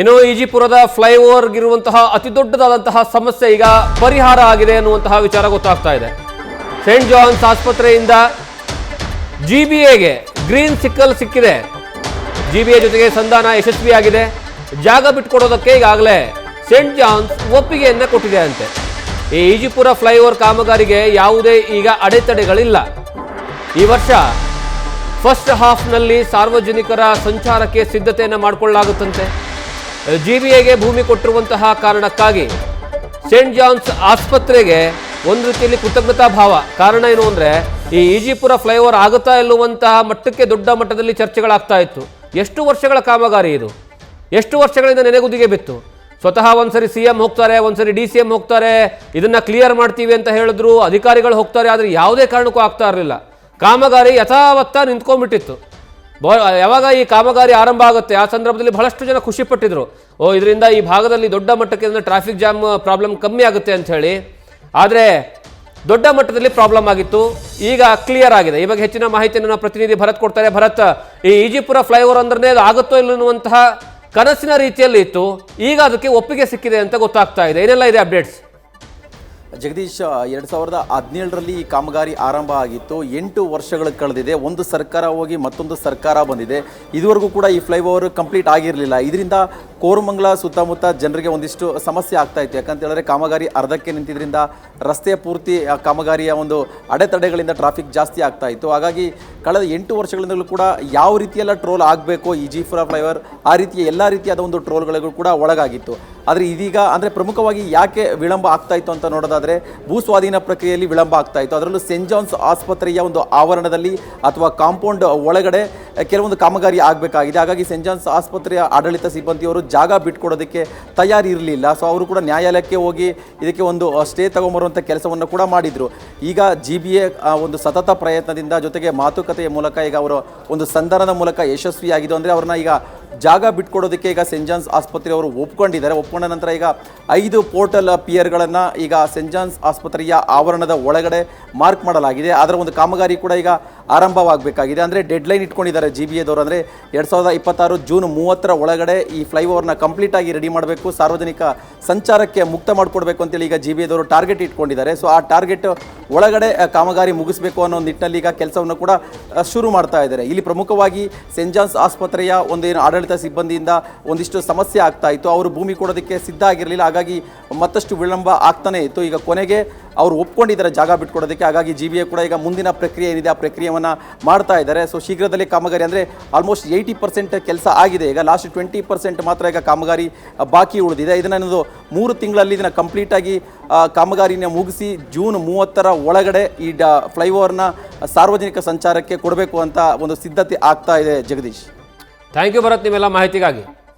ಇನ್ನು ಈಜಿಪುರದ ಫ್ಲೈಓವರ್ಗಿರುವಂತಹ ಅತಿ ದೊಡ್ಡದಾದಂತಹ ಸಮಸ್ಯೆ ಈಗ ಪರಿಹಾರ ಆಗಿದೆ ಅನ್ನುವಂತಹ ವಿಚಾರ ಗೊತ್ತಾಗ್ತಾ ಇದೆ. ಸೇಂಟ್ ಜಾನ್ಸ್ ಆಸ್ಪತ್ರೆಯಿಂದ ಜಿಬಿಎಗೆ ಗ್ರೀನ್ ಸಿಗ್ನಲ್ ಸಿಕ್ಕಿದೆ. ಜಿಬಿಎ ಜೊತೆಗೆ ಸಂಧಾನ ಯಶಸ್ವಿಯಾಗಿದೆ. ಜಾಗ ಬಿಟ್ಕೊಡೋದಕ್ಕೆ ಈಗಾಗಲೇ ಸೇಂಟ್ ಜಾನ್ಸ್ ಒಪ್ಪಿಗೆಯನ್ನ ಕೊಟ್ಟಿದೆ ಅಂತೆ. ಈ ಈಜಿಪುರ ಫ್ಲೈಓವರ್ ಕಾಮಗಾರಿಗೆ ಯಾವುದೇ ಈಗ ಅಡೆತಡೆಗಳಿಲ್ಲ. ಈ ವರ್ಷ ಫಸ್ಟ್ ಹಾಫ್ನಲ್ಲಿ ಸಾರ್ವಜನಿಕರ ಸಂಚಾರಕ್ಕೆ ಸಿದ್ಧತೆಯನ್ನು ಮಾಡಿಕೊಳ್ಳಲಾಗುತ್ತಂತೆ. ಜಿಬಿಎಗೆ ಭೂಮಿ ಕೊಟ್ಟಿರುವಂತಹ ಕಾರಣಕ್ಕಾಗಿ ಸೇಂಟ್ ಜಾನ್ಸ್ ಆಸ್ಪತ್ರೆಗೆ ಒಂದು ರೀತಿಯಲ್ಲಿ ಕೃತಜ್ಞತಾ ಭಾವ. ಕಾರಣ ಏನು ಅಂದರೆ ಈ ಈಜಿಪುರ ಫ್ಲೈಓವರ್ ಆಗುತ್ತಾ ಇಲ್ಲುವಂತಹ ಮಟ್ಟಕ್ಕೆ ದೊಡ್ಡ ಮಟ್ಟದಲ್ಲಿ ಚರ್ಚೆಗಳಾಗ್ತಾ ಇತ್ತು. ಎಷ್ಟು ವರ್ಷಗಳ ಕಾಮಗಾರಿ ಇದು, ಎಷ್ಟು ವರ್ಷಗಳಿಂದ ನೆನೆಗುದಿಗೆ ಬಿತ್ತು. ಸ್ವತಃ ಒಂದ್ಸರಿ CM ಹೋಗ್ತಾರೆ, ಒಂದ್ಸರಿ DCM ಹೋಗ್ತಾರೆ, ಇದನ್ನ ಕ್ಲಿಯರ್ ಮಾಡ್ತೀವಿ ಅಂತ ಹೇಳಿದ್ರು, ಅಧಿಕಾರಿಗಳು ಹೋಗ್ತಾರೆ. ಆದರೆ ಯಾವುದೇ ಕಾರಣಕ್ಕೂ ಆಗ್ತಾ ಇರಲಿಲ್ಲ. ಕಾಮಗಾರಿ ಯಥಾವತ್ತ ನಿಂತ್ಕೊಂಡ್ಬಿಟ್ಟಿತ್ತು. ಯಾವಾಗ ಈ ಕಾಮಗಾರಿ ಆರಂಭ ಆಗುತ್ತೆ ಆ ಸಂದರ್ಭದಲ್ಲಿ ಬಹಳಷ್ಟು ಜನ ಖುಷಿ ಪಟ್ಟಿದ್ರು. ಇದರಿಂದ ಈ ಭಾಗದಲ್ಲಿ ದೊಡ್ಡ ಮಟ್ಟಕ್ಕೆ ಟ್ರಾಫಿಕ್ ಜಾಮ್ ಪ್ರಾಬ್ಲಮ್ ಕಮ್ಮಿ ಆಗುತ್ತೆ ಅಂತ ಹೇಳಿ. ಆದರೆ ದೊಡ್ಡ ಮಟ್ಟದಲ್ಲಿ ಪ್ರಾಬ್ಲಮ್ ಆಗಿತ್ತು. ಈಗ ಕ್ಲಿಯರ್ ಆಗಿದೆ. ಈ ಬಗ್ಗೆ ಹೆಚ್ಚಿನ ಮಾಹಿತಿಯನ್ನು ನಮ್ಮ ಪ್ರತಿನಿಧಿ ಭರತ್ ಕೊಡ್ತಾರೆ. ಭರತ್, ಈ ಈಜಿಪುರ ಫ್ಲೈಓವರ್ ಅಂದ್ರೆ ಅದು ಆಗುತ್ತೋ ಇಲ್ಲ ಅನ್ನುವಂತಹ ಕನಸಿನ ರೀತಿಯಲ್ಲಿ ಇತ್ತು. ಈಗ ಅದಕ್ಕೆ ಒಪ್ಪಿಗೆ ಸಿಕ್ಕಿದೆ ಅಂತ ಗೊತ್ತಾಗ್ತಾ ಇದೆ. ಏನೆಲ್ಲ ಇದೆ ಅಪ್ಡೇಟ್ಸ್? ಜಗದೀಶ್, 2017ರಲ್ಲಿ ಈ ಕಾಮಗಾರಿ ಆರಂಭ ಆಗಿತ್ತು. 8 ವರ್ಷಗಳು ಕಳೆದಿದೆ. ಒಂದು ಸರ್ಕಾರ ಹೋಗಿ ಮತ್ತೊಂದು ಸರ್ಕಾರ ಬಂದಿದೆ. ಇದುವರೆಗೂ ಕೂಡ ಈ ಫ್ಲೈಓವರ್ ಕಂಪ್ಲೀಟ್ ಆಗಿರಲಿಲ್ಲ. ಇದರಿಂದ ಕೋರಮಂಗಲ ಸುತ್ತಮುತ್ತ ಜನರಿಗೆ ಒಂದಿಷ್ಟು ಸಮಸ್ಯೆ ಆಗ್ತಾ ಇತ್ತು. ಯಾಕಂತ ಹೇಳಿದ್ರೆ ಕಾಮಗಾರಿ ಅರ್ಧಕ್ಕೆ ನಿಂತಿದ್ರಿಂದ ರಸ್ತೆಯ ಪೂರ್ತಿ ಕಾಮಗಾರಿಯ ಒಂದು ಅಡೆತಡೆಗಳಿಂದ ಟ್ರಾಫಿಕ್ ಜಾಸ್ತಿ ಆಗ್ತಾ ಇತ್ತು. ಹಾಗಾಗಿ ಕಳೆದ 8 ವರ್ಷಗಳಿಂದಲೂ ಕೂಡ ಯಾವ ರೀತಿಯೆಲ್ಲ ಟ್ರೋಲ್ ಆಗಬೇಕು ಈಜಿಪುರ ಫ್ಲೈಓವರ್, ಆ ರೀತಿಯ ಎಲ್ಲ ರೀತಿಯಾದ ಒಂದು ಟ್ರೋಲ್ಗಳಿಗೂ ಕೂಡ ಒಳಗಾಗಿತ್ತು. ಆದರೆ ಇದೀಗ ಅಂದರೆ ಪ್ರಮುಖವಾಗಿ ಯಾಕೆ ವಿಳಂಬ ಆಗ್ತಾ ಇತ್ತು ಅಂತ ನೋಡೋದಾದರೆ ಭೂ ಸ್ವಾಧೀನ ಪ್ರಕ್ರಿಯೆಯಲ್ಲಿ ವಿಳಂಬ ಆಗ್ತಾ ಇತ್ತು. ಅದರಲ್ಲೂ ಸೇಂಟ್ ಜಾನ್ಸ್ ಆಸ್ಪತ್ರೆಯ ಒಂದು ಆವರಣದಲ್ಲಿ ಅಥವಾ ಕಾಂಪೌಂಡ್ ಒಳಗಡೆ ಕೆಲವೊಂದು ಕಾಮಗಾರಿ ಆಗಬೇಕಾಗಿದೆ. ಹಾಗಾಗಿ ಸೇಂಟ್ ಜಾನ್ಸ್ ಆಸ್ಪತ್ರೆಯ ಆಡಳಿತ ಸಿಬ್ಬಂದಿಯವರು ಜಾಗ ಬಿಟ್ಕೊಡೋದಕ್ಕೆ ತಯಾರಿ ಇರಲಿಲ್ಲ. ಸೊ ಅವರು ಕೂಡ ನ್ಯಾಯಾಲಯಕ್ಕೆ ಹೋಗಿ ಇದಕ್ಕೆ ಒಂದು ಸ್ಟೇ ತಗೊಂಬರುವಂಥ ಕೆಲಸವನ್ನು ಕೂಡ ಮಾಡಿದರು. ಈಗ GBA ಒಂದು ಸತತ ಪ್ರಯತ್ನದಿಂದ ಜೊತೆಗೆ ಮಾತುಕತೆಯ ಮೂಲಕ ಈಗ ಅವರು ಒಂದು ಸಂಧಾನದ ಮೂಲಕ ಯಶಸ್ವಿಯಾಗಿದ್ದು. ಅಂದರೆ ಅವ್ರನ್ನ ಈಗ ಜಾಗ ಬಿಟ್ಕೊಡೋದಕ್ಕೆ ಈಗ ಸೇಂಟ್ ಜಾನ್ಸ್ ಆಸ್ಪತ್ರೆಯವರು ಒಪ್ಕೊಂಡಿದ್ದಾರೆ. ಒಪ್ಕೊಂಡ ನಂತರ ಈಗ 5 ಪೋರ್ಟಲ್ ಪಿಯರ್ಗಳನ್ನು ಈಗ ಸೇಂಟ್ ಜಾನ್ಸ್ ಆಸ್ಪತ್ರೆಯ ಆವರಣದ ಒಳಗಡೆ ಮಾರ್ಕ್ ಮಾಡಲಾಗಿದೆ. ಅದರ ಒಂದು ಕಾಮಗಾರಿ ಕೂಡ ಈಗ ಆರಂಭವಾಗಬೇಕಾಗಿದೆ. ಅಂದರೆ ಡೆಡ್ಲೈನ್ ಇಟ್ಕೊಂಡಿದ್ದಾರೆ GBAದವರು. ಅಂದರೆ 2026 ಜೂನ್ 30ರ ಒಳಗಡೆ ಈ ಫ್ಲೈಓವರ್ನ ಕಂಪ್ಲೀಟಾಗಿ ರೆಡಿ ಮಾಡಬೇಕು, ಸಾರ್ವಜನಿಕ ಸಂಚಾರಕ್ಕೆ ಮುಕ್ತ ಮಾಡಿಕೊಡ್ಬೇಕು ಅಂತೇಳಿ ಈಗ GBAದವರು ಟಾರ್ಗೆಟ್ ಇಟ್ಕೊಂಡಿದ್ದಾರೆ. ಸೊ ಆ ಟಾರ್ಗೆಟ್ ಒಳಗಡೆ ಕಾಮಗಾರಿ ಮುಗಿಸ್ಬೇಕು ಅನ್ನೋ ನಿಟ್ಟಿನಲ್ಲಿ ಈಗ ಕೆಲಸವನ್ನು ಕೂಡ ಶುರು ಮಾಡ್ತಾ ಇದ್ದಾರೆ. ಇಲ್ಲಿ ಪ್ರಮುಖವಾಗಿ ಸೇಂಟ್ ಜಾನ್ಸ್ ಆಸ್ಪತ್ರೆಯ ಒಂದೇನು ಆಡಳಿತ ಸಿಬ್ಬಂದಿಯಿಂದ ಒಂದಿಷ್ಟು ಸಮಸ್ಯೆ ಆಗ್ತಾ ಇತ್ತು. ಅವರು ಭೂಮಿ ಕೊಡೋದಕ್ಕೆ ಸಿದ್ಧ ಆಗಿರಲಿಲ್ಲ. ಹಾಗಾಗಿ ಮತ್ತಷ್ಟು ವಿಳಂಬ ಆಗ್ತಾನೆ ಇತ್ತು. ಈಗ ಕೊನೆಗೆ ಅವರು ಒಪ್ಕೊಂಡಿದ್ದಾರೆ ಜಾಗ ಬಿಟ್ಕೊಡೋದಕ್ಕೆ. ಹಾಗಾಗಿ GBA ಕೂಡ ಈಗ ಮುಂದಿನ ಪ್ರಕ್ರಿಯೆ ಏನಿದೆ ಆ ಪ್ರಕ್ರಿಯೆಯನ್ನು ಮಾಡ್ತಾ ಇದ್ದಾರೆ. ಸೊ ಶೀಘ್ರದಲ್ಲೇ ಕಾಮಗಾರಿ ಅಂದರೆ ಆಲ್ಮೋಸ್ಟ್ 80% ಕೆಲಸ ಆಗಿದೆ. ಈಗ ಲಾಸ್ಟ್ 20% ಮಾತ್ರ ಈಗ ಕಾಮಗಾರಿ ಬಾಕಿ ಉಳಿದಿದೆ. ಇದನ್ನು 3 ತಿಂಗಳಲ್ಲಿ ಇದನ್ನು ಕಂಪ್ಲೀಟಾಗಿ ಕಾಮಗಾರಿನ ಮುಗಿಸಿ ಜೂನ್ 30ರ ಒಳಗಡೆ ಈ ಫ್ಲೈಓವರ್ನ ಸಾರ್ವಜನಿಕ ಸಂಚಾರಕ್ಕೆ ಕೊಡಬೇಕು ಅಂತ ಒಂದು ಸಿದ್ಧತೆ ಆಗ್ತಾ ಇದೆ. ಜಗದೀಶ್, ಥ್ಯಾಂಕ್ ಯು ಭರತ್, ನಿಮ್ಮೆಲ್ಲ ಮಾಹಿತಿಗಾಗಿ.